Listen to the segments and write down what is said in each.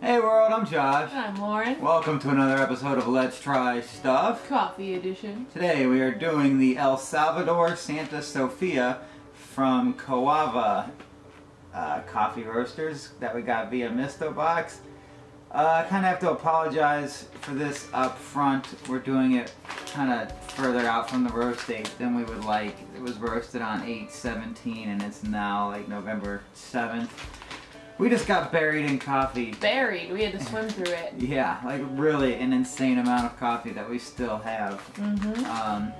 Hey world, I'm Josh. I'm Lauren. Welcome to another episode of Let's Try Stuff. Coffee edition. Today we are doing the Salvador Santa Sofia from Coava Coffee Roasters that we got via Mistobox. I kind of have to apologize for this up front. We're doing it kind of further out from the roast date than we would like. It was roasted on 8/17 and it's now like November 7th. We just got buried in coffee. Buried? We had to swim through it. Yeah, like really an insane amount of coffee that we still have. And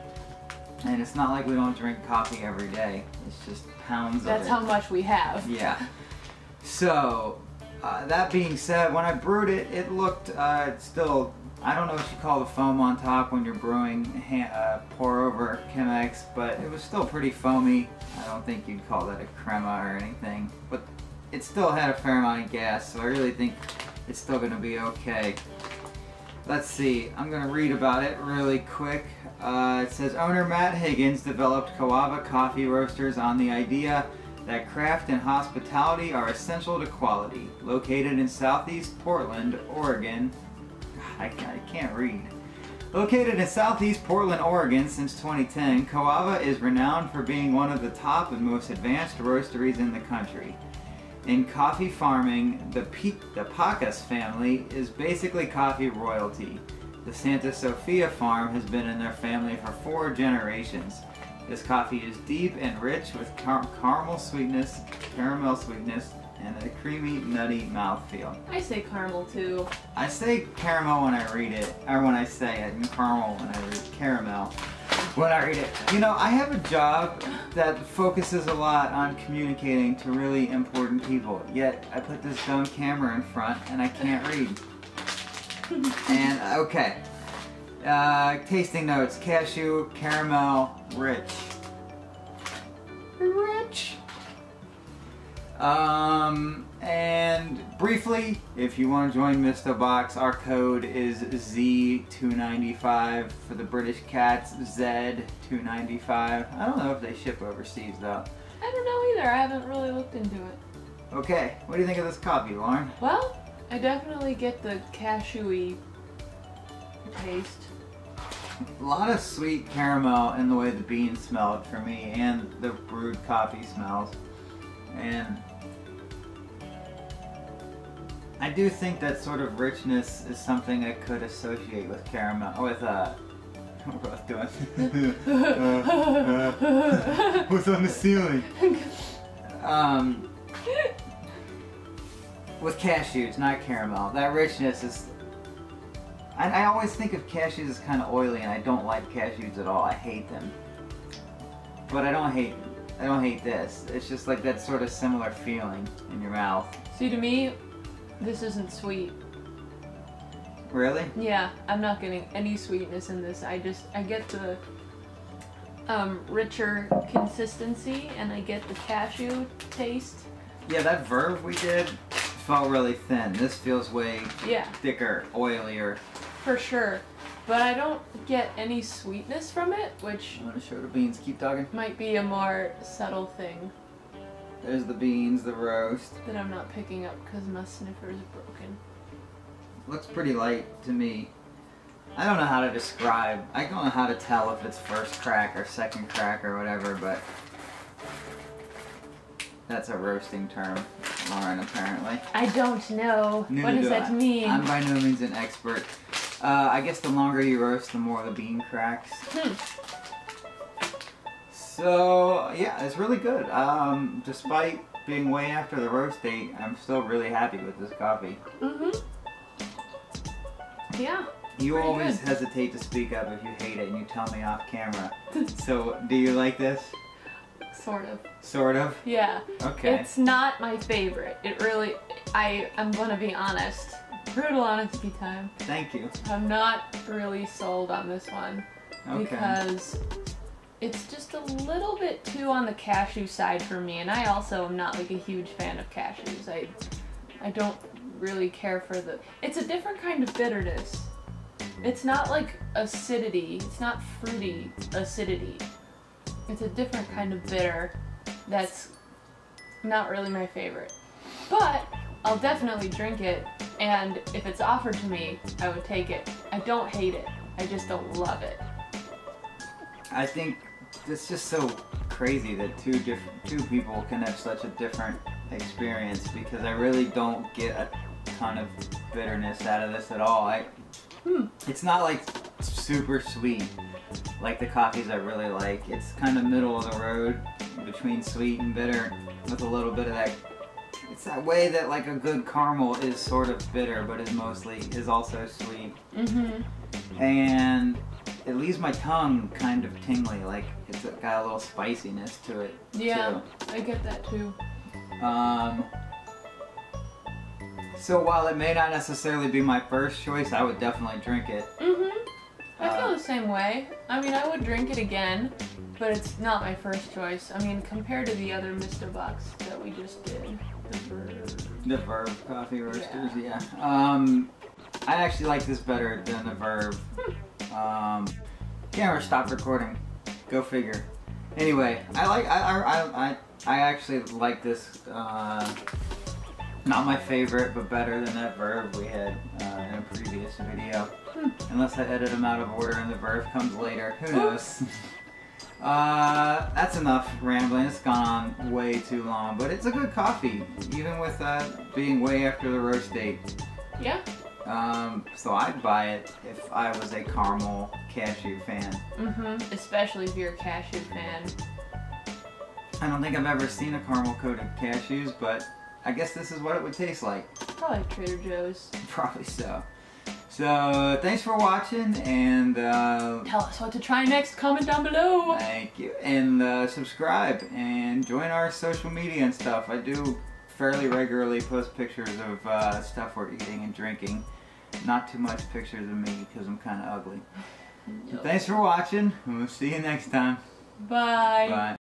it's not like we don't drink coffee every day. It's just pounds of it. That's how much we have. Yeah. So, that being said, when I brewed it, it looked still, I don't know what you call the foam on top when you're brewing pour over Chemex, but it was still pretty foamy. I don't think you'd call that a crema or anything. But it still had a fair amount of gas, so I really think it's still going to be okay. Let's see, I'm going to read about it really quick. It says, owner Matt Higgins developed Coava Coffee Roasters on the idea that craft and hospitality are essential to quality. Located in southeast Portland, Oregon. God, I can't read. Located in southeast Portland, Oregon since 2010, Coava is renowned for being one of the top and most advanced roasteries in the country. In coffee farming, the Pacas family is basically coffee royalty. The Santa Sofia farm has been in their family for 4 generations. This coffee is deep and rich with caramel sweetness, and a creamy, nutty mouthfeel. I say caramel too. I say caramel when I read it, or when I say it, and caramel when I read caramel. When I read it. You know, I have a job that focuses a lot on communicating to really important people, yet I put this dumb camera in front and I can't read. And, okay. Tasting notes, cashew, caramel, rich. Rich. And briefly, if you want to join Mistobox, our code is Z295 for the British cats, Z295. I don't know if they ship overseas though. I don't know either. I haven't really looked into it. Okay, what do you think of this coffee, Lauren? Well, I definitely get the cashewy taste. A lot of sweet caramel in the way the beans smelled for me, and the brewed coffee smells. And I do think that sort of richness is something I could associate with caramel, with what was doing? What's on the ceiling? With cashews, not caramel. That richness is. I always think of cashews as kind of oily, and I don't like cashews at all. I hate them. But I don't hate this. It's just like that sort of similar feeling in your mouth. See, to me, this isn't sweet. Really? Yeah, I'm not getting any sweetness in this. I get the richer consistency, and I get the cashew taste. Yeah, that Verve we did felt really thin. This feels way thicker, oilier. For sure. But I don't get any sweetness from it, which I'm gonna show the beans. Keep talking. might be a more subtle thing There's the beans, the roast. that I'm not picking up because my sniffer is broken. Looks pretty light to me. I don't know how to describe. I don't know how to tell if it's first crack or second crack or whatever, but that's a roasting term, Lauren, apparently. I don't know. Neither What does do that I. mean? I'm by no means an expert. I guess the longer you roast, the more the bean cracks. So, yeah, it's really good. Despite being way after the roast date, I'm still really happy with this coffee. Yeah. You always good. hesitate to speak up if you hate it and you tell me off camera. So, do you like this? Sort of. Sort of? Yeah. Okay. It's not my favorite. It really, I'm gonna be honest. Brutal honesty time. Thank you. I'm not really sold on this one. Okay. Because it's just a little bit too on the cashew side for me, and I also am not like a huge fan of cashews. I don't really care for the. It's a different kind of bitterness. It's not like acidity. It's not fruity acidity. It's a different kind of bitter that's not really my favorite. But I'll definitely drink it And if it's offered to me, I would take it. I don't hate it. I just don't love it. I think it's just so crazy that two people can have such a different experience, because I really don't get a ton of bitterness out of this at all. It's not like super sweet like the coffees I really like. It's kind of middle of the road between sweet and bitter, with a little bit of that. It's that way that like a good caramel is sort of bitter, but is also sweet. And it leaves my tongue kind of tingly, like it's got a little spiciness to it. Yeah, too. I get that too. So while it may not necessarily be my first choice, I would definitely drink it. I feel the same way. I mean, I would drink it again, but it's not my first choice. I mean, compared to the other Mistobox that we just did, the Verve Coffee Roasters, yeah. I actually like this better than the Verve. Camera stopped recording. Go figure. Anyway, I actually like this. Not my favorite, but better than that Verve we had in a previous video. Unless I edit them out of order and the Verve comes later. Who knows? That's enough rambling. It's gone on way too long. But it's a good coffee, even with being way after the roast date. Yeah. So I'd buy it if I was a caramel cashew fan. Especially if you're a cashew fan. I don't think I've ever seen a caramel coated cashews, but I guess this is what it would taste like. Probably Trader Joe's. Probably so. So, thanks for watching, and tell us what to try next. Comment down below. Thank you. And subscribe, and join our social media and stuff. I do fairly regularly post pictures of stuff we're eating and drinking. Not too much pictures of me, because I'm kind of ugly. So thanks for watching, and we'll see you next time. Bye. Bye.